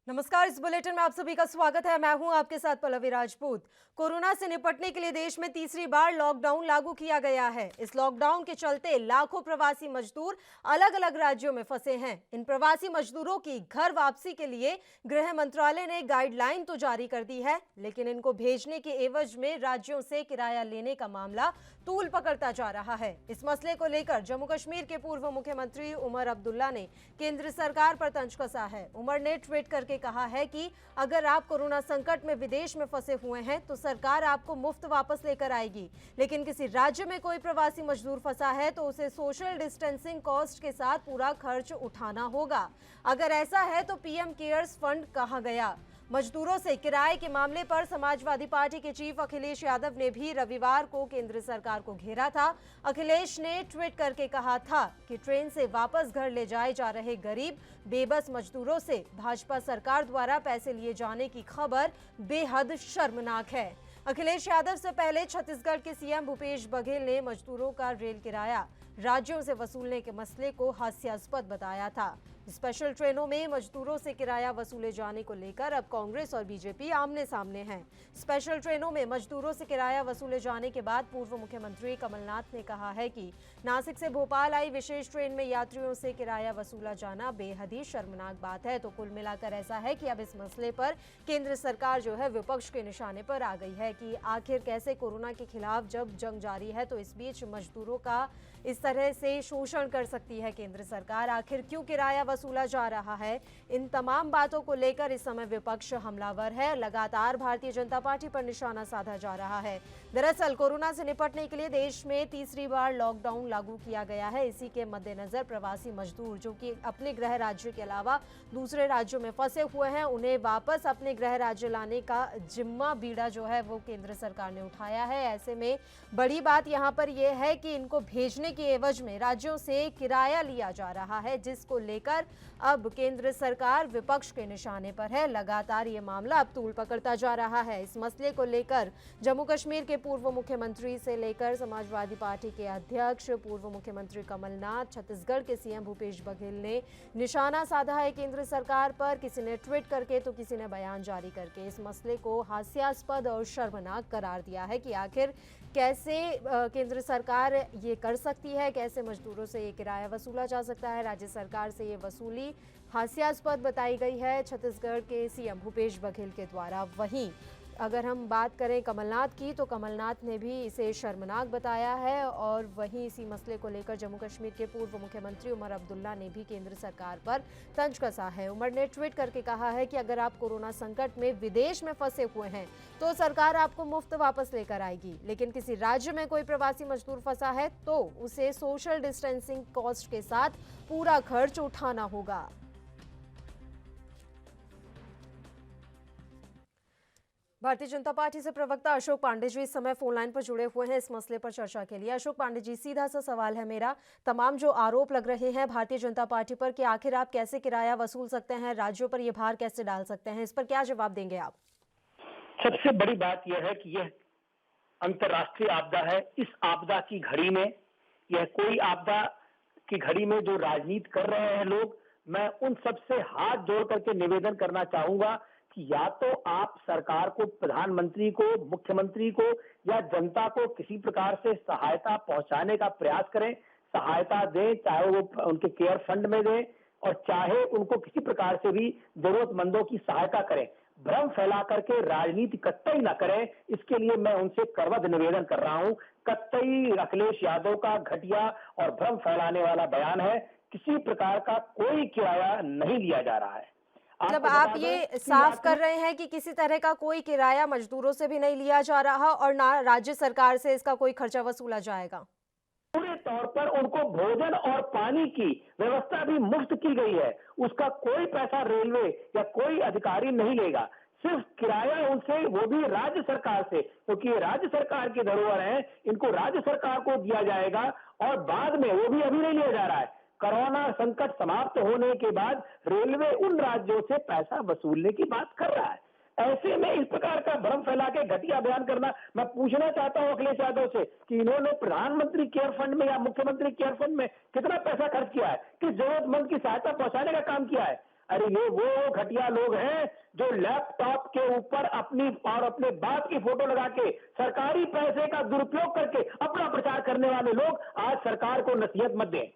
नमस्कार। इस बुलेटिन में आप सभी का स्वागत है। मैं हूं आपके साथ पल्लवी राजपूत। कोरोना से निपटने के लिए देश में तीसरी बार लॉकडाउन लागू किया गया है। इस लॉकडाउन के चलते लाखों प्रवासी मजदूर अलग अलग राज्यों में फंसे हैं। इन प्रवासी मजदूरों की घर वापसी के लिए गृह मंत्रालय ने गाइडलाइन तो जारी कर दी है, लेकिन इनको भेजने के एवज में राज्यों से किराया लेने का मामला तूल पकड़ता जा रहा है। इस मसले को लेकर जम्मू कश्मीर के पूर्व मुख्यमंत्री उमर अब्दुल्ला ने केंद्र सरकार पर तंज कसा है। उमर ने ट्वीट करके कहा है कि अगर आप कोरोना संकट में विदेश में फंसे हुए हैं तो सरकार आपको मुफ्त वापस लेकर आएगी, लेकिन किसी राज्य में कोई प्रवासी मजदूर फंसा है तो उसे सोशल डिस्टेंसिंग कॉस्ट के साथ पूरा खर्च उठाना होगा। अगर ऐसा है तो पीएम केयर्स फंड कहां गया? मजदूरों से किराए के मामले पर समाजवादी पार्टी के चीफ अखिलेश यादव ने भी रविवार को केंद्र सरकार को घेरा था। अखिलेश ने ट्वीट करके कहा था कि ट्रेन से वापस घर ले जाए जा रहे गरीब बेबस मजदूरों से भाजपा सरकार द्वारा पैसे लिए जाने की खबर बेहद शर्मनाक है। अखिलेश यादव से पहले छत्तीसगढ़ के सीएम भूपेश बघेल ने मजदूरों का रेल किराया राज्यों से वसूलने के मसले को हास्यास्पद बताया था। स्पेशल ट्रेनों में मजदूरों से किराया वसूले जाने को लेकर अब कांग्रेस और बीजेपी आमने सामने हैं। स्पेशल ट्रेनों में मजदूरों से किराया वसूले जाने के बाद पूर्व मुख्यमंत्री कमलनाथ ने कहा है कि नासिक से भोपाल आई विशेष ट्रेन में यात्रियों से किराया वसूला जाना बेहद ही शर्मनाक बात है। तो कुल मिलाकर ऐसा है कि अब इस मसले पर केंद्र सरकार जो है विपक्ष के निशाने पर आ गई है कि आखिर कैसे कोरोना के खिलाफ जब जंग जारी है तो इस बीच मजदूरों का इस तरह से शोषण कर सकती है केंद्र सरकार। आखिर क्यों किराया वसूला जा रहा है? इन तमाम बातों को लेकर इस समय विपक्ष हमलावर है। लगातार भारतीय जनता पार्टी पर निशाना साधा जा रहा है। दरअसल कोरोना से निपटने के लिए देश में तीसरी बार लॉकडाउन लागू किया गया है। इसी के मद्देनजर प्रवासी मजदूर जो कि अपने गृह राज्य के अलावा दूसरे राज्यों में फंसे हुए हैं, उन्हें वापस अपने गृह राज्य लाने का जिम्मा बीड़ा जो है वो केंद्र सरकार ने उठाया है। ऐसे में बड़ी बात यहाँ पर यह है कि इनको भेजने के एवज में राज्यों से किराया लिया जा रहा है, जिसको लेकर अब केंद्र सरकार विपक्ष के निशाने पर है। लगातार ये मामला अब तूल पकड़ता जा रहा है। इस मसले को लेकर जम्मू कश्मीर के पूर्व मुख्यमंत्री से लेकर समाजवादी पार्टी के अध्यक्ष पूर्व मुख्यमंत्री कमलनाथ, छत्तीसगढ़ के सीएम भूपेश बघेल ने निशाना साधा है केंद्र सरकार पर। किसी ने ट्वीट करके तो किसी ने बयान जारी करके इस मसले को हास्यास्पद और शर्मनाक करार दिया है कि आखिर कैसे केंद्र सरकार ये कर सकती है, कैसे मजदूरों से ये किराया वसूला जा सकता है। राज्य सरकार से ये वसूली हास्यास्पद बताई गई है छत्तीसगढ़ के सीएम भूपेश बघेल के द्वारा। वहीं अगर हम बात करें कमलनाथ की तो कमलनाथ ने भी इसे शर्मनाक बताया है और वहीं इसी मसले को लेकर जम्मू कश्मीर के पूर्व मुख्यमंत्री उमर अब्दुल्ला ने भी केंद्र सरकार पर तंज कसा है। उमर ने ट्वीट करके कहा है कि अगर आप कोरोना संकट में विदेश में फंसे हुए हैं तो सरकार आपको मुफ्त वापस लेकर आएगी, लेकिन किसी राज्य में कोई प्रवासी मजदूर फंसा है तो उसे सोशल डिस्टेंसिंग कॉस्ट के साथ पूरा खर्च उठाना होगा। भारतीय जनता पार्टी से प्रवक्ता अशोक पांडे जी इस समय फोन लाइन पर जुड़े हुए हैं इस मसले पर चर्चा के लिए। अशोक पांडे जी, सीधा सा सवाल है मेरा, तमाम जो आरोप लग रहे हैं भारतीय जनता पार्टी पर कि आखिर आप कैसे किराया वसूल सकते हैं, राज्यों पर यह भार कैसे डाल सकते हैं, इस पर क्या जवाब देंगे आप? सबसे बड़ी बात यह है कि यह अंतर्राष्ट्रीय आपदा है। इस आपदा की घड़ी में, यह कोई आपदा की घड़ी में जो राजनीति कर रहे हैं लोग, मैं उन सबसे हाथ जोड़ करके निवेदन करना चाहूंगा कि या तो आप सरकार को, प्रधानमंत्री को, मुख्यमंत्री को या जनता को किसी प्रकार से सहायता पहुंचाने का प्रयास करें, सहायता दें, चाहे वो उनके केयर फंड में दें और चाहे उनको किसी प्रकार से भी जरूरतमंदों की सहायता करें। भ्रम फैला करके राजनीति कतई न करें, इसके लिए मैं उनसे करवद निवेदन कर रहा हूं। कतई अखिलेश यादव का घटिया और भ्रम फैलाने वाला बयान है। किसी प्रकार का कोई किराया नहीं लिया जा रहा है। मतलब आप ये साफ कर रहे हैं कि किसी तरह का कोई किराया मजदूरों से भी नहीं लिया जा रहा और ना राज्य सरकार से इसका कोई खर्चा वसूला जाएगा? पूरे तौर पर उनको भोजन और पानी की व्यवस्था भी मुफ्त की गई है। उसका कोई पैसा रेलवे या कोई अधिकारी नहीं लेगा। सिर्फ किराया उनसे, वो भी राज्य सरकार से, क्योंकि ये राज्य सरकार की धरोहर है, इनको राज्य सरकार को दिया जाएगा और बाद में, वो भी अभी नहीं लिया जा रहा है, कोरोना संकट समाप्त होने के बाद रेलवे उन राज्यों से पैसा वसूलने की बात कर रहा है। ऐसे में इस प्रकार का भ्रम फैला के घटिया बयान करना, मैं पूछना चाहता हूं अखिलेश यादव से कि इन्होंने प्रधानमंत्री केयर फंड में या मुख्यमंत्री केयर फंड में कितना पैसा खर्च किया है, किस जरूरतमंद की सहायता पहुंचाने का काम किया है। अरे ये वो घटिया लोग हैं जो लैपटॉप के ऊपर अपनी और अपने बाप की फोटो लगा के सरकारी पैसे का दुरुपयोग करके अपना प्रचार करने वाले लोग आज सरकार को नसीहत मत दें।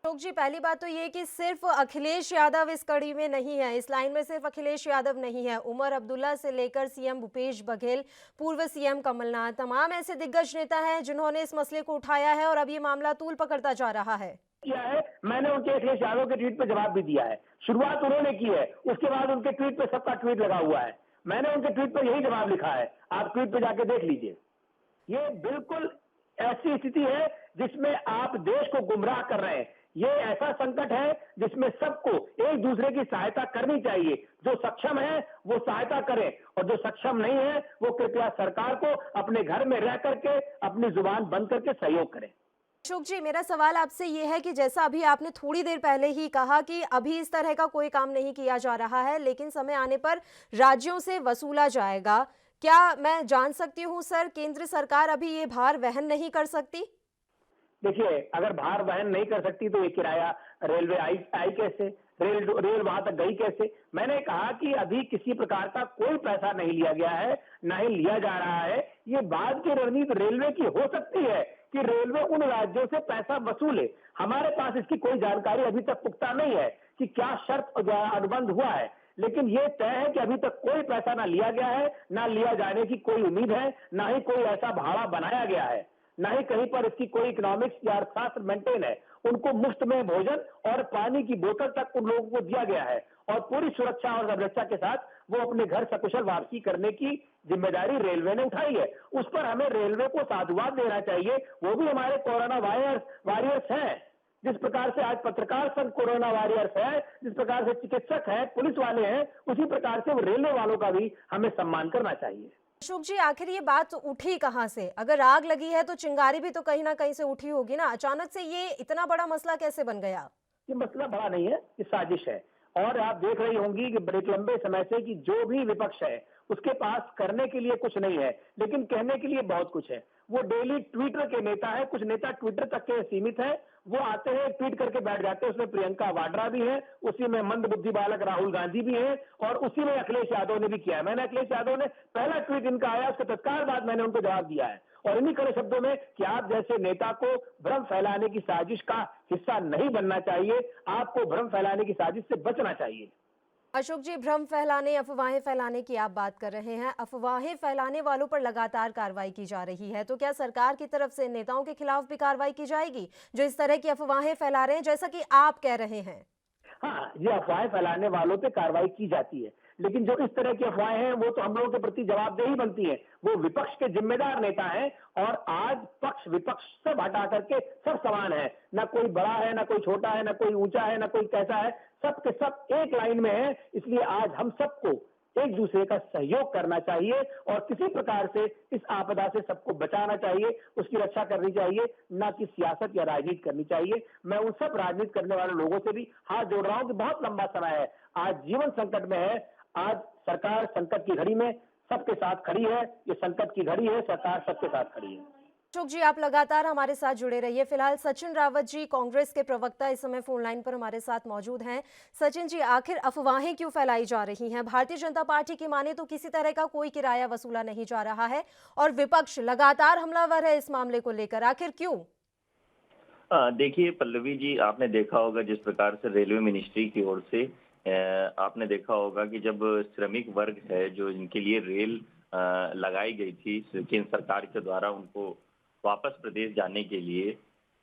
अशोक जी, पहली बात तो ये कि सिर्फ अखिलेश यादव इस कड़ी में नहीं है, इस लाइन में सिर्फ अखिलेश यादव नहीं है। उमर अब्दुल्ला से लेकर सीएम भूपेश बघेल, पूर्व सीएम कमलनाथ, तमाम ऐसे दिग्गज नेता हैं जिन्होंने इस मसले को उठाया है और अब ये मामला तूल पकड़ता जा रहा है। किया है, मैंने उनके अखिलेश यादव के ट्वीट पे जवाब भी दिया है। शुरुआत उन्होंने की है, उसके बाद उनके ट्वीट पे सबका ट्वीट लगा हुआ है। मैंने उनके ट्वीट पे यही जवाब लिखा है, आप ट्वीट पे जाके देख लीजिए। ये बिल्कुल ऐसी स्थिति है जिसमें आप देश को गुमराह कर रहे हैं। ये ऐसा संकट है जिसमें सबको एक दूसरे की सहायता करनी चाहिए। जो सक्षम है वो सहायता करें और जो सक्षम नहीं है वो कृपया सरकार को अपने घर में रह करके अपनी जुबान बंद करके सहयोग करें। अशोक जी, मेरा सवाल आपसे ये है कि जैसा अभी आपने थोड़ी देर पहले ही कहा कि अभी इस तरह का कोई काम नहीं किया जा रहा है, लेकिन समय आने पर राज्यों से वसूला जाएगा। क्या मैं जान सकती हूँ सर, केंद्र सरकार अभी ये भार वहन नहीं कर सकती? देखिए, अगर भार वहन नहीं कर सकती तो ये किराया रेलवे आई कैसे, रेल वहां तक गई कैसे? मैंने कहा कि अभी किसी प्रकार का कोई पैसा नहीं लिया गया है, ना ही लिया जा रहा है। ये बाद की रणनीति रेलवे की हो सकती है कि रेलवे उन राज्यों से पैसा वसूले। हमारे पास इसकी कोई जानकारी अभी तक पुख्ता नहीं है कि क्या शर्त अनुबंध हुआ है, लेकिन ये तय है कि अभी तक कोई पैसा ना लिया गया है, ना लिया जाने की कोई उम्मीद है, ना ही कोई ऐसा भाड़ा बनाया गया है, ना ही कहीं पर इसकी कोई इकोनॉमिक्स या अर्थशास्त्र मेंटेन है। उनको मुफ्त में भोजन और पानी की बोतल तक उन लोगों को दिया गया है और पूरी सुरक्षा और सुरक्षा के साथ वो अपने घर सकुशल वापसी करने की जिम्मेदारी रेलवे ने उठाई है। उस पर हमें रेलवे को साधुवाद देना चाहिए। वो भी हमारे कोरोना वॉरियर्स हैं। जिस प्रकार से आज पत्रकार संघ कोरोना वॉरियर्स है, जिस प्रकार से चिकित्सक है, पुलिस वाले हैं, उसी प्रकार से रेलवे वालों का भी हमें सम्मान करना चाहिए। अशोक जी, आखिर ये बात उठी कहाँ से? अगर आग लगी है तो चिंगारी भी तो कहीं ना कहीं से उठी होगी ना। अचानक से ये इतना बड़ा मसला कैसे बन गया? ये मसला बड़ा नहीं है, ये साजिश है। और आप देख रही होंगी कि बड़े लंबे समय से कि जो भी विपक्ष है उसके पास करने के लिए कुछ नहीं है, लेकिन कहने के लिए बहुत कुछ है। वो डेली ट्विटर के नेता है, कुछ नेता ट्विटर तक के सीमित है। वो आते हैं, ट्वीट करके बैठ जाते हैं। उसमें प्रियंका वाड्रा भी है, उसी में मंद बुद्धि बालक राहुल गांधी भी है और उसी में अखिलेश यादव ने भी किया है। मैंने अखिलेश यादव ने पहला ट्वीट इनका आया, उसके तत्काल बाद मैंने उनको जवाब दिया है और इन्हीं कड़े शब्दों में कि आप जैसे नेता को भ्रम फैलाने की साजिश का हिस्सा नहीं बनना चाहिए। आपको भ्रम फैलाने की साजिश से बचना चाहिए। अशोक जी, भ्रम फैलाने, अफवाहें फैलाने की आप बात कर रहे हैं। अफवाहें फैलाने वालों पर लगातार कार्रवाई की जा रही है, तो क्या सरकार की तरफ से नेताओं के खिलाफ भी कार्रवाई की जाएगी जो इस तरह की अफवाहें फैला रहे हैं, जैसा कि आप कह रहे हैं? हाँ, ये अफवाहें फैलाने वालों पे कार्रवाई की जाती है, लेकिन जो इस तरह की अफवाहें हैं वो तो हम लोगों के प्रति जवाबदेही बनती है। वो विपक्ष के जिम्मेदार नेता हैं और आज पक्ष विपक्ष सब हटा करके सब समान है। ना कोई बड़ा है, ना कोई छोटा है, ना कोई ऊंचा है, ना कोई कैसा है, सब के सब एक लाइन में है। इसलिए आज हम सबको एक दूसरे का सहयोग करना चाहिए और किसी प्रकार से इस आपदा से सबको बचाना चाहिए, उसकी रक्षा करनी चाहिए, ना कि सियासत या राजनीति करनी चाहिए। मैं उन सब राजनीति करने वाले लोगों से भी हाथ जोड़ रहा हूं कि बहुत लंबा समय है, आज जीवन संकट में है। आज सरकार संकट की घड़ी में सबके साथ खड़ी है। ये संकट की घड़ी है, सरकार सबके साथ खड़ी है। अशोक जी, आप लगातार हमारे साथ जुड़े रहिए। फिलहाल सचिन रावत जी, कांग्रेस के प्रवक्ता, इस समय फोन लाइन पर हमारे साथ मौजूद हैं। सचिन जी, आखिर अफवाहें क्यों फैलाई जा रही हैं? भारतीय जनता पार्टी की माने तो किसी तरह का कोई किराया वसूला नहीं जा रहा है और विपक्ष लगातार हमलावर है इस मामले को लेकर, आखिर क्यों? देखिए पल्लवी जी, आपने देखा होगा जिस प्रकार से रेलवे मिनिस्ट्री की ओर से आपने देखा होगा कि जब श्रमिक वर्ग है जो इनके लिए रेल लगाई गई थी केंद्र सरकार के द्वारा उनको वापस प्रदेश जाने के लिए,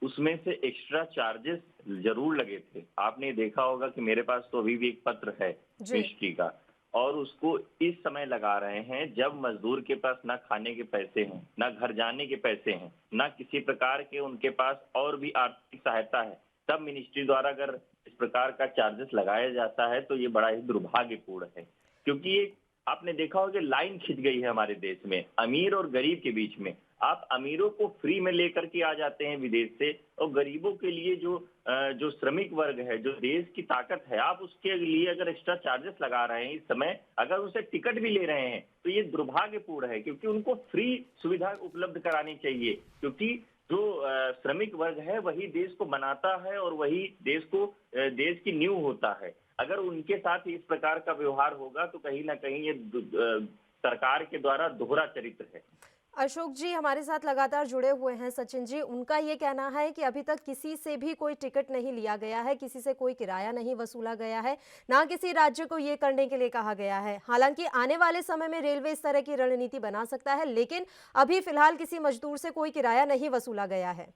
उसमें से एक्स्ट्रा चार्जेस जरूर लगे थे। आपने देखा होगा कि मेरे पास तो अभी भी एक पत्र है मिनिस्ट्री का, और उसको इस समय लगा रहे हैं जब मजदूर के पास ना खाने के पैसे हैं, ना घर जाने के पैसे हैं, ना किसी प्रकार के उनके पास और भी आर्थिक सहायता है। तब मिनिस्ट्री द्वारा अगर इस प्रकार का चार्जेस लगाया जाता है तो ये बड़ा ही दुर्भाग्यपूर्ण है, क्योंकि ये आपने देखा होगा कि लाइन खिंच गई है हमारे देश में अमीर और गरीब के बीच में। आप अमीरों को फ्री में लेकर के आ जाते हैं विदेश से, और गरीबों के लिए जो श्रमिक वर्ग है, जो देश की ताकत है, आप उसके लिए अगर एक्स्ट्रा चार्जेस लगा रहे हैं इस समय, अगर उसे टिकट भी ले रहे हैं तो ये दुर्भाग्यपूर्ण है, क्योंकि उनको फ्री सुविधा उपलब्ध करानी चाहिए। क्योंकि जो श्रमिक वर्ग है वही देश को बनाता है और वही देश की नींव होता है। अगर उनके साथ इस प्रकार का व्यवहार होगा तो कहीं ना कहीं ये सरकार के द्वारा दोहरा चरित्र है। अशोक जी हमारे साथ लगातार जुड़े हुए हैं। सचिन जी, उनका ये कहना है कि अभी तक किसी से भी कोई टिकट नहीं लिया गया है, किसी से कोई किराया नहीं वसूला गया है, ना किसी राज्य को ये करने के लिए कहा गया है। हालांकि आने वाले समय में रेलवे इस तरह की रणनीति बना सकता है, लेकिन अभी फिलहाल किसी मजदूर से कोई किराया नहीं वसूला गया है।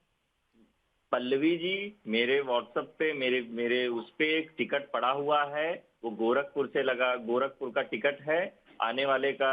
पल्लवी जी, मेरे व्हाट्सएप पे मेरे मेरे उस पे एक टिकट पड़ा हुआ है, वो गोरखपुर का टिकट है। आने वाले का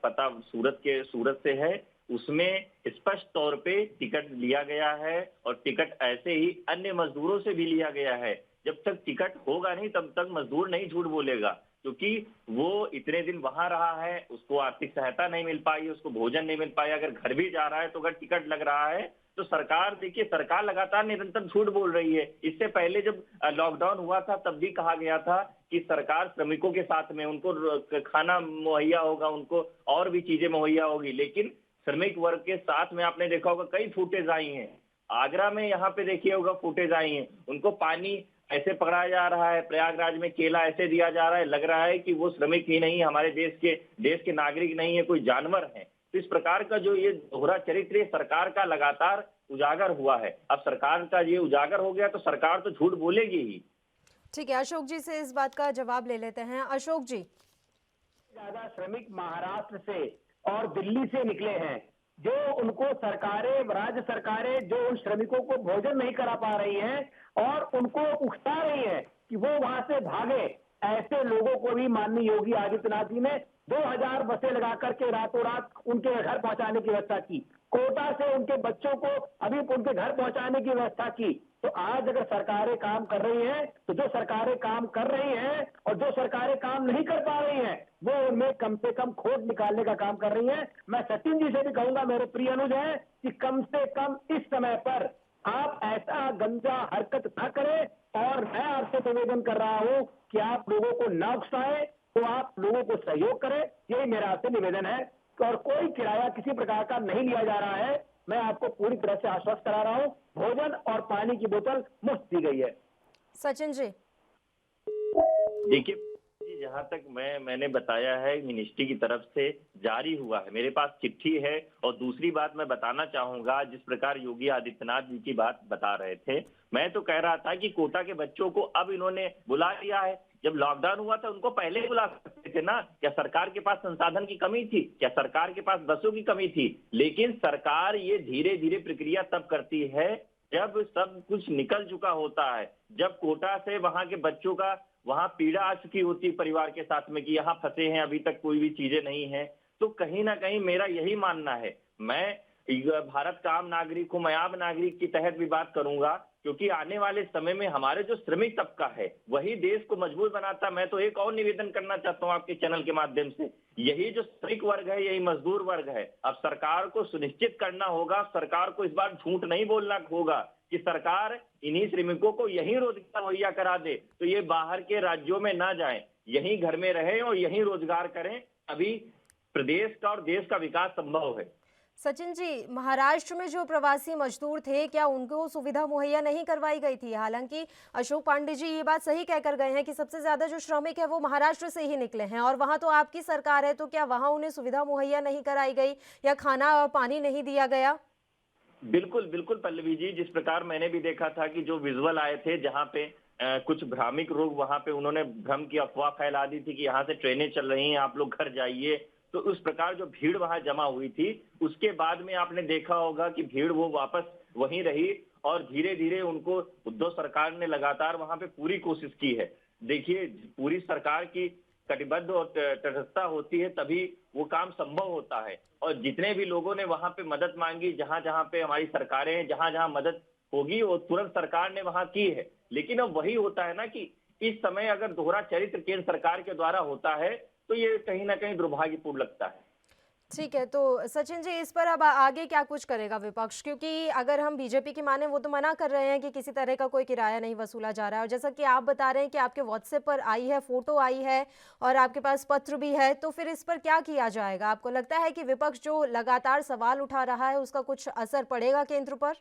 पता सूरत से है। उसमें स्पष्ट तौर पे टिकट लिया गया है और टिकट ऐसे ही अन्य मजदूरों से भी लिया गया है। जब तक टिकट होगा नहीं तब तक मजदूर नहीं झूठ बोलेगा, क्योंकि वो इतने दिन वहां रहा है, उसको आर्थिक सहायता नहीं मिल पाई, उसको भोजन नहीं मिल पाया। अगर घर भी जा रहा है तो अगर टिकट लग रहा है तो सरकार लगातार निरंतर झूठ बोल रही है। इससे पहले जब लॉकडाउन हुआ था तब भी कहा गया था कि सरकार श्रमिकों के साथ में, उनको खाना मुहैया होगा, उनको और भी चीजें मुहैया होगी, लेकिन श्रमिक वर्ग के साथ में आपने देखा होगा कई फुटेज आई हैं। आगरा में यहाँ पे देखिए होगा फुटेज आई हैं, उनको पानी ऐसे पकड़ाया जा रहा है, प्रयागराज में केला ऐसे दिया जा रहा है, लग रहा है कि वो श्रमिक ही नहीं, हमारे देश के नागरिक नहीं है, कोई जानवर है। तो इस प्रकार का जो ये दोहरा चरित्र सरकार का लगातार उजागर हुआ है। अब सरकार का ये उजागर हो गया तो सरकार तो झूठ बोलेगी ही। ठीक है, अशोक जी से इस बात का जवाब ले लेते हैं। अशोक जी, ज्यादा श्रमिक महाराष्ट्र से और दिल्ली से निकले हैं, जो उनको राज्य सरकारें जो उन श्रमिकों को भोजन नहीं करा पा रही हैं और उनको उकसा रही हैं कि वो वहां से भागे। ऐसे लोगों को भी माननीय योगी आदित्यनाथ जी ने 2000 बसें लगा करके रातों रात उनके घर पहुंचाने की व्यवस्था की। कोटा से उनके बच्चों को अभी उनके घर पहुंचाने की व्यवस्था की। तो आज अगर सरकारें काम कर रही हैं, तो जो सरकारें काम कर रही हैं और जो सरकारें काम नहीं कर पा रही हैं, वो उनमें कम से कम खोट निकालने का काम कर रही हैं। मैं सचिन जी से भी कहूंगा, मेरे प्रिय अनुज हैं, कि कम से कम इस समय पर आप ऐसा गंदा हरकत न करें। और मैं आपसे निवेदन कर रहा हूं कि आप लोगों को न उकसाएं, तो आप लोगों को सहयोग करें, यही मेरा आपसे निवेदन है। और कोई किराया किसी प्रकार का नहीं लिया जा रहा है। मैं आपको पूरी तरह से आश्वस्त करा रहा हूं, भोजन और पानी की बोतल मुफ्त दी गई है। सचिन जी, देखिए, जहां तक मैंने बताया है, मिनिस्ट्री की तरफ से जारी हुआ है, मेरे पास चिट्ठी है। और दूसरी बात मैं बताना चाहूंगा, जिस प्रकार योगी आदित्यनाथ जी की बात बता रहे थे, मैं तो कह रहा था कि कोटा के बच्चों को अब इन्होंने बुला लिया है। जब लॉकडाउन हुआ था उनको पहले ही बुला सकते थे ना। क्या सरकार के पास संसाधन की कमी थी? क्या सरकार के पास बसों की कमी थी? लेकिन सरकार ये धीरे धीरे प्रक्रिया तब करती है जब सब कुछ निकल चुका होता है, जब कोटा से वहां के बच्चों का वहां पीड़ा आ चुकी होती है परिवार के साथ में कि यहाँ फंसे हैं, अभी तक कोई भी चीजें नहीं है। तो कहीं ना कहीं मेरा यही मानना है, मैं भारत का आम नागरिक हूं, मैं आम नागरिक के तहत भी बात करूंगा, क्योंकि आने वाले समय में हमारे जो श्रमिक तबका है वही देश को मजबूत बनाता। मैं तो एक और निवेदन करना चाहता हूं आपके चैनल के माध्यम से, यही जो श्रमिक वर्ग है, यही मजदूर वर्ग है, अब सरकार को सुनिश्चित करना होगा, सरकार को इस बार झूठ नहीं बोलना होगा कि सरकार इन्हीं श्रमिकों को यही रोजगार मुहैया करा दे, तो ये बाहर के राज्यों में ना जाएं, यही घर में रहें और यही रोजगार करें, अभी प्रदेश का और देश का विकास संभव है। सचिन जी, महाराष्ट्र में जो प्रवासी मजदूर थे, क्या उनको सुविधा मुहैया नहीं करवाई गई थी? हालांकि अशोक पांडे जी ये बात सही कहकर गए हैं कि सबसे ज्यादा जो श्रमिक है वो महाराष्ट्र से ही निकले हैं और वहां तो आपकी सरकार है, तो क्या वहां उन्हें सुविधा मुहैया नहीं कराई गई या खाना और पानी नहीं दिया गया? बिल्कुल बिल्कुल पल्लवी जी, जिस प्रकार मैंने भी देखा था कि जो विजुअल आए थे जहां पे कुछ भ्रामिक लोग वहां पे उन्होंने भ्रम की अफवाह फैला दी थी कि यहाँ से ट्रेनें चल रही हैं, आप लोग घर जाइए। तो उस प्रकार जो भीड़ वहां जमा हुई थी, उसके बाद में आपने देखा होगा कि भीड़ वो वापस वहीं रही और धीरे धीरे उनको उद्धव सरकार ने लगातार वहां पे पूरी कोशिश की है। देखिए, पूरी सरकार की कटिबद्ध और तटस्थता होती है तभी वो काम संभव होता है। और जितने भी लोगों ने वहां पे मदद मांगी, जहां जहां पे हमारी सरकारें हैं, जहां जहां मदद होगी वो तुरंत सरकार ने वहां की है। लेकिन अब वही होता है ना कि इस समय अगर दोहरा चरित्र केंद्र सरकार के द्वारा होता है तो ये कहीं ना कहीं दुर्भाग्यपूर्ण लगता है। ठीक है, तो सचिन जी इस पर अब आगे क्या कुछ करेगा विपक्ष? क्योंकि अगर हम बीजेपी की माने, वो तो मना कर रहे हैं कि किसी तरह का कोई किराया नहीं वसूला जा रहा है, और जैसा कि आप बता रहे हैं कि आपके व्हाट्सएप पर आई है, फोटो आई है और आपके पास पत्र भी है, तो फिर इस पर क्या किया जाएगा? आपको लगता है कि विपक्ष जो लगातार सवाल उठा रहा है उसका कुछ असर पड़ेगा केंद्र पर?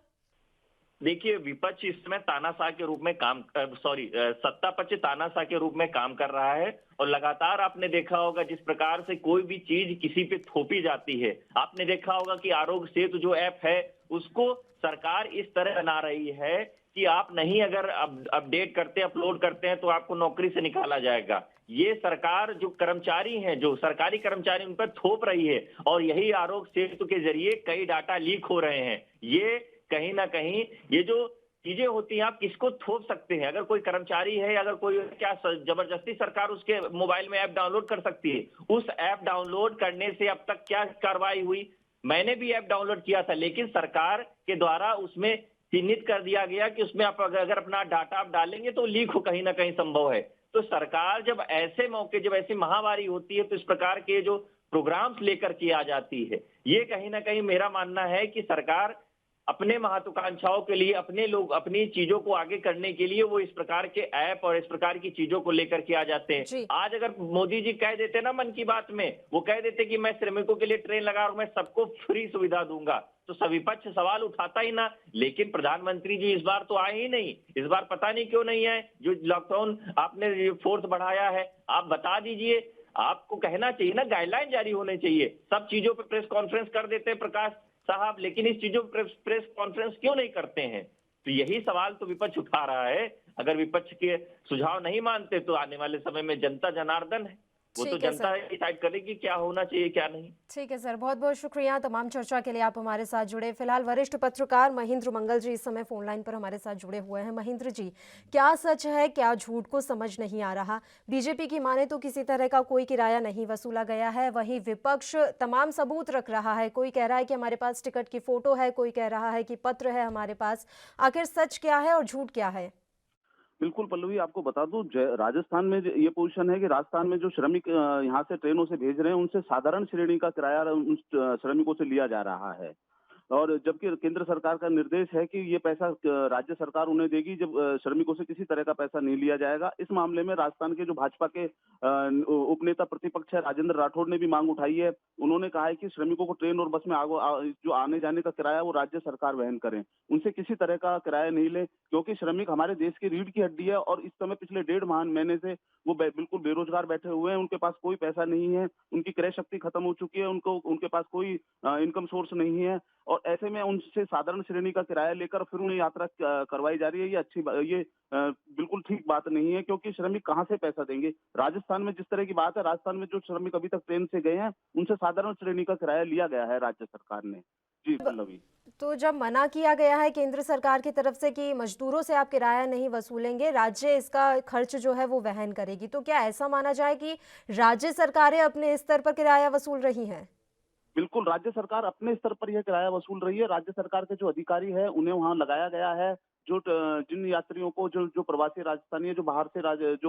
देखिए, विपक्ष इस समय तानाशाह के रूप में सत्ता पक्ष तानाशाह के रूप में काम कर रहा है और लगातार आपने देखा होगा जिस प्रकार से कोई भी चीज किसी पे थोपी जाती है। आपने देखा होगा कि आरोग्य सेतु जो ऐप है, उसको सरकार इस तरह बना रही है कि आप नहीं अगर अपडेट करते, अपलोड करते हैं तो आपको नौकरी से निकाला जाएगा। ये सरकार जो कर्मचारी हैं, जो सरकारी कर्मचारी उन पर थोप रही है और यही आरोग्य सेतु के जरिए कई डाटा लीक हो रहे हैं। ये कहीं ना कहीं ये जो चीजें होती हैं, आप किसको थोप सकते हैं? अगर कोई कर्मचारी है, अगर कोई क्या जबरदस्ती सरकार उसके मोबाइल में ऐप डाउनलोड कर सकती है? उस ऐप डाउनलोड करने से अब तक क्या कार्रवाई हुई? मैंने भी ऐप डाउनलोड किया था, लेकिन सरकार के द्वारा उसमें चिन्हित कर दिया गया कि उसमें आप अगर अपना डाटा आप डालेंगे तो लीक हो कहीं ना कहीं संभव है। तो सरकार जब ऐसे मौके, जब ऐसी महामारी होती है, तो इस प्रकार के जो प्रोग्राम्स लेकर के आ जाती है, ये कहीं ना कहीं मेरा मानना है कि सरकार अपने महत्वाकांक्षाओं के लिए, अपने लोग अपनी चीजों को आगे करने के लिए वो इस प्रकार के ऐप और इस प्रकार की चीजों को लेकर के आ जाते हैं। जी। आज अगर मोदी जी कह देते ना मन की बात में, वो कह देते कि मैं श्रमिकों के लिए ट्रेन लगा रहा हूं, मैं सबको फ्री सुविधा दूंगा, तो विपक्ष सवाल उठाता ही ना। लेकिन प्रधानमंत्री जी इस बार तो आए ही नहीं। इस बार पता नहीं क्यों नहीं आए। जो लॉकडाउन आपने फोर्स बढ़ाया है, आप बता दीजिए। आपको कहना चाहिए ना, गाइडलाइन जारी होने चाहिए। सब चीजों पे प्रेस कॉन्फ्रेंस कर देते हैं प्रकाश साहब, लेकिन इस चीजों पर प्रेस कॉन्फ्रेंस क्यों नहीं करते हैं? तो यही सवाल तो विपक्ष उठा रहा है। अगर विपक्ष के सुझाव नहीं मानते तो आने वाले समय में जनता जनार्दन है, वो तो ठीक है जनता सर। डिसाइड करेगी क्या होना चाहिए क्या नहीं। ठीक है सर, बहुत बहुत शुक्रिया तमाम चर्चा के लिए आप हमारे साथ जुड़े। फिलहाल वरिष्ठ पत्रकार महेंद्र मंगल जी इस समय फोन लाइन पर हमारे साथ जुड़े हुए हैं। महेंद्र जी, क्या सच है क्या झूठ को समझ नहीं आ रहा। बीजेपी की माने तो किसी तरह का कोई किराया नहीं वसूला गया है, वहीं विपक्ष तमाम सबूत रख रहा है। कोई कह रहा है कि हमारे पास टिकट की फोटो है, कोई कह रहा है कि पत्र है हमारे पास। आखिर सच क्या है और झूठ क्या है? बिल्कुल पल्लवी, आपको बता दूं, राजस्थान में ये पोजीशन है कि राजस्थान में जो श्रमिक यहाँ से ट्रेनों से भेज रहे हैं, उनसे साधारण श्रेणी का किराया उन श्रमिकों से लिया जा रहा है। और जबकि केंद्र सरकार का निर्देश है कि ये पैसा राज्य सरकार उन्हें देगी, जब श्रमिकों से किसी तरह का पैसा नहीं लिया जाएगा। इस मामले में राजस्थान के जो भाजपा के उपनेता प्रतिपक्ष है राजेंद्र राठौड़ ने भी मांग उठाई है। उन्होंने कहा है कि श्रमिकों को ट्रेन और बस में जो आने जाने का किराया वो राज्य सरकार वहन करे, उनसे किसी तरह का किराया नहीं ले, क्योंकि श्रमिक हमारे देश की रीढ़ की हड्डी है और इस समय पिछले 1.5 महीने से वो बिल्कुल बेरोजगार बैठे हुए हैं। उनके पास कोई पैसा नहीं है, उनकी क्रय शक्ति खत्म हो चुकी है, उनके पास कोई इनकम सोर्स नहीं है और ऐसे में उनसे साधारण श्रेणी का किराया लेकर फिर उन्हें यात्रा करवाई जा रही है। ये बिल्कुल ठीक बात नहीं है, क्योंकि श्रमिक कहाँ से पैसा देंगे। राजस्थान में जिस तरह की बात है, राजस्थान में जो श्रमिक अभी तक ट्रेन से गए हैं, उनसे साधारण श्रेणी का किराया लिया गया है राज्य सरकार ने। जी पल्लवी। तो जब मना किया गया है केंद्र सरकार की तरफ से कि मजदूरों से आप किराया नहीं वसूलेंगे, राज्य इसका खर्च जो है वो वहन करेगी, तो क्या ऐसा माना जाए कि राज्य सरकारें अपने स्तर पर किराया वसूल रही हैं? बिल्कुल, राज्य सरकार अपने स्तर पर यह किराया वसूल रही है। राज्य सरकार के जो अधिकारी है उन्हें वहां लगाया गया है। जिन यात्रियों को जो प्रवासी राजस्थानी है, जो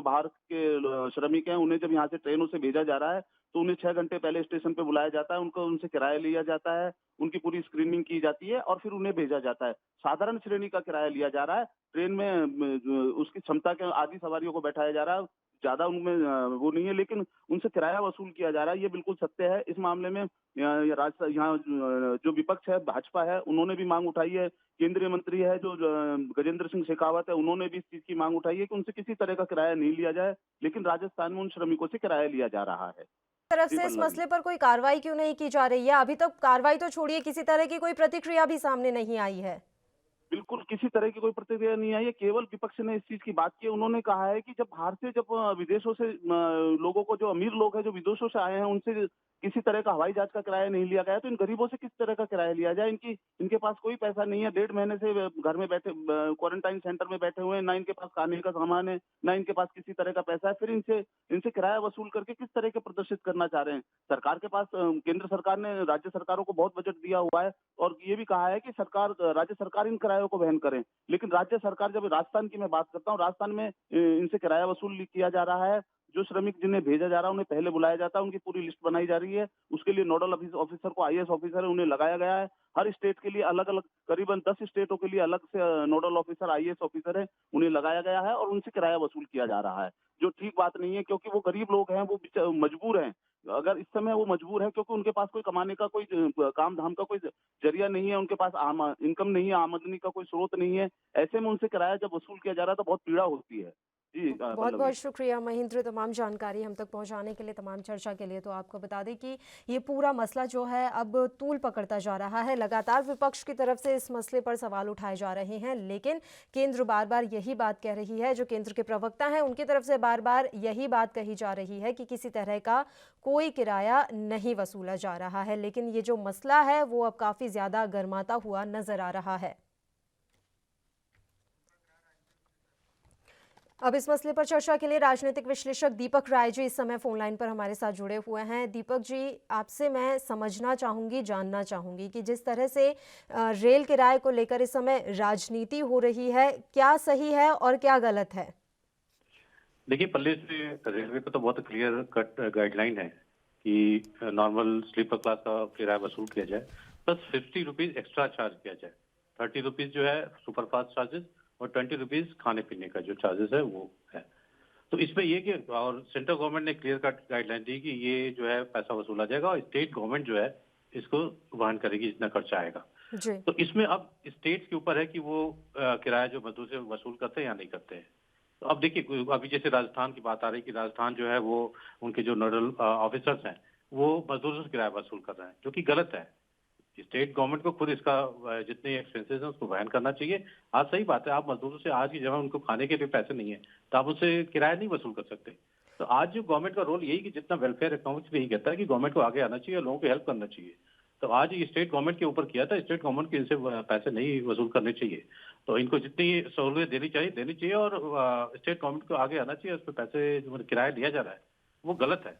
बाहर के श्रमिक हैं, उन्हें जब यहाँ से ट्रेनों से भेजा जा रहा है तो उन्हें 6 घंटे पहले स्टेशन पे बुलाया जाता है, उनसे किराया लिया जाता है, उनकी पूरी स्क्रीनिंग की जाती है और फिर उन्हें भेजा जाता है। साधारण श्रेणी का किराया लिया जा रहा है। ट्रेन में उसकी क्षमता के आधी सवारियों को बैठाया जा रहा है, ज्यादा उनमें वो नहीं है, लेकिन उनसे किराया वसूल किया जा रहा है। ये बिल्कुल सत्य है। इस मामले में यहाँ जो विपक्ष है, भाजपा है, उन्होंने भी मांग उठाई है। केंद्रीय मंत्री है जो गजेंद्र सिंह शेखावत है, उन्होंने भी इस चीज की मांग उठाई है कि उनसे किसी तरह का किराया नहीं लिया जाए, लेकिन राजस्थान में उन श्रमिकों से किराया लिया जा रहा है। तरफ जी से इस पल्लवी। मसले पर कोई कार्रवाई क्यों नहीं की जा रही है? अभी तक कार्रवाई तो छोड़िए, किसी तरह की कोई प्रतिक्रिया भी सामने नहीं आई है। बिल्कुल किसी तरह की कोई प्रतिक्रिया नहीं आई है। केवल विपक्ष ने इस चीज की बात की है। उन्होंने कहा है कि जब बाहर से विदेशों से लोगों को, जो अमीर लोग हैं जो विदेशों से आए हैं, उनसे किसी तरह का हवाई जहाज का किराया नहीं लिया गया, तो इन गरीबों से किस तरह का किराया लिया जाए। इनके पास कोई पैसा नहीं है। 1.5 महीने से घर में बैठे, क्वारंटाइन सेंटर में बैठे हुए हैं। ना इनके पास खाने का सामान है, ना इनके पास किसी तरह का पैसा है। फिर इनसे किराया वसूल करके किस तरह के प्रदर्शित करना चाह रहे हैं। सरकार के पास, केंद्र सरकार ने राज्य सरकारों को बहुत बजट दिया हुआ है और ये भी कहा है कि राज्य सरकार इन किरायों को वहन करें, लेकिन राज्य सरकार, जब राजस्थान की मैं बात करता हूँ, राजस्थान में इनसे किराया वसूल किया जा रहा है जो श्रमिक जिन्हें भेजा जा रहा है उन्हें पहले बुलाया जाता है, उनकी पूरी लिस्ट बनाई जा रही है। उसके लिए नोडल ऑफिसर को आईएएस ऑफिसर है उन्हें लगाया गया है। हर स्टेट के लिए अलग अलग करीबन 10 स्टेटों के लिए अलग से नोडल ऑफिसर आईएएस ऑफिसर है उन्हें लगाया गया है और उनसे किराया वसूल किया जा रहा है, जो ठीक बात नहीं है क्योंकि वो गरीब लोग हैं, वो मजबूर हैं। अगर इस समय वो मजबूर है क्योंकि उनके पास कोई कमाने का कोई काम धाम का कोई जरिया नहीं है, उनके पास इनकम नहीं है, आमदनी का कोई स्रोत नहीं है। ऐसे में उनसे किराया जब वसूल किया जा रहा है तो बहुत पीड़ा होती है। जी बहुत पल्लवी। बहुत शुक्रिया महेंद्र, तमाम जानकारी हम तक पहुंचाने के लिए, तमाम चर्चा के लिए। तो आपको बता दें कि ये पूरा मसला जो है अब तूल पकड़ता जा रहा है। लगातार विपक्ष की तरफ से इस मसले पर सवाल उठाए जा रहे हैं, लेकिन केंद्र बार बार यही बात कह रही है, जो केंद्र के प्रवक्ता हैं उनकी तरफ से बार बार यही बात कही जा रही है कि किसी तरह का कोई किराया नहीं वसूला जा रहा है। लेकिन ये जो मसला है वो अब काफ़ी ज़्यादा गर्माता हुआ नजर आ रहा है। अब इस मसले पर चर्चा के लिए राजनीतिक विश्लेषक दीपक राय जी इस समय फोन लाइन पर हमारे साथ जुड़े हुए हैं। दीपक जी, आपसे मैं समझना चाहूँगी, जानना चाहूँगी कि जिस तरह से रेल किराए को लेकर इस समय राजनीति हो रही है, क्या सही है और क्या गलत है? देखिए, पहले से रेलवे को तो बहुत क्लियर कट गाइडलाइन है कि नॉर्मल स्लीपर क्लास का किराया वसूल किया जाए, प्लस 50 रुपीज एक्स्ट्रा चार्ज किया जाए। 30 रुपीज जो है सुपरफास्ट चार्जेस और 20 रुपीज खाने पीने का जो चार्जेस है वो है। तो इसमें ये कि और सेंट्रल गवर्नमेंट ने क्लियर कट गाइडलाइन दी कि ये जो है पैसा वसूला जाएगा और स्टेट गवर्नमेंट जो है इसको वहन करेगी जितना खर्चा आएगा। जी। तो इसमें अब स्टेट्स के ऊपर है कि वो किराया जो मजदूर से वसूल करते हैं या नहीं करते हैं। तो अब देखिए, अभी जैसे राजस्थान की बात आ रही है कि राजस्थान जो है वो उनके जो नोडल ऑफिसर्स हैं वो मजदूरों से किराया वसूल कर रहे हैं, जो कि गलत है। स्टेट गवर्नमेंट को खुद इसका जितने एक्सपेंसेस हैं उसको वहन करना चाहिए। आज सही बात है, आप मजदूरों से आज की जगह उनको खाने के लिए पैसे नहीं है तो आप उससे किराया नहीं वसूल कर सकते। तो आज जो गवर्नमेंट का रोल यही कि जितना वेलफेयर इकोनॉमिक्स भी यही कहता है कि गवर्नमेंट को आगे आना चाहिए और लोगों की हेल्प करना चाहिए। तो आज ये स्टेट गवर्नमेंट के ऊपर किया था, स्टेट गवर्नमेंट के इनसे पैसे नहीं वसूल करने चाहिए। तो इनको जितनी सहूलियत देनी चाहिए और स्टेट गवर्नमेंट को आगे आना चाहिए। उस पर पैसे जो किराया लिया जा रहा है वो गलत है।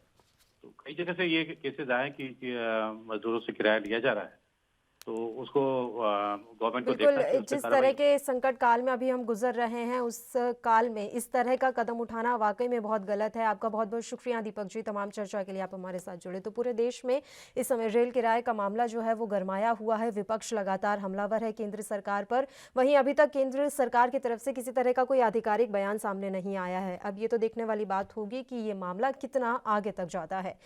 तो कई जगह से ये केसेस आए कि मजदूरों से किराया लिया जा रहा है, तो उसको गवर्नमेंट को देखना चाहिए। बिल्कुल, जिस तरह के संकट काल में अभी हम गुजर रहे हैं उस काल में इस तरह का कदम उठाना वाकई में बहुत गलत है। आपका बहुत बहुत शुक्रिया दीपक जी, तमाम चर्चा के लिए आप हमारे साथ जुड़े। तो पूरे देश में इस समय रेल किराए का मामला जो है वो गरमाया हुआ है। विपक्ष लगातार हमलावर है केंद्र सरकार पर। वहीं अभी तक केंद्र सरकार की तरफ से किसी तरह का कोई आधिकारिक बयान सामने नहीं आया है। अब ये तो देखने वाली बात होगी कि ये मामला कितना आगे तक जाता है।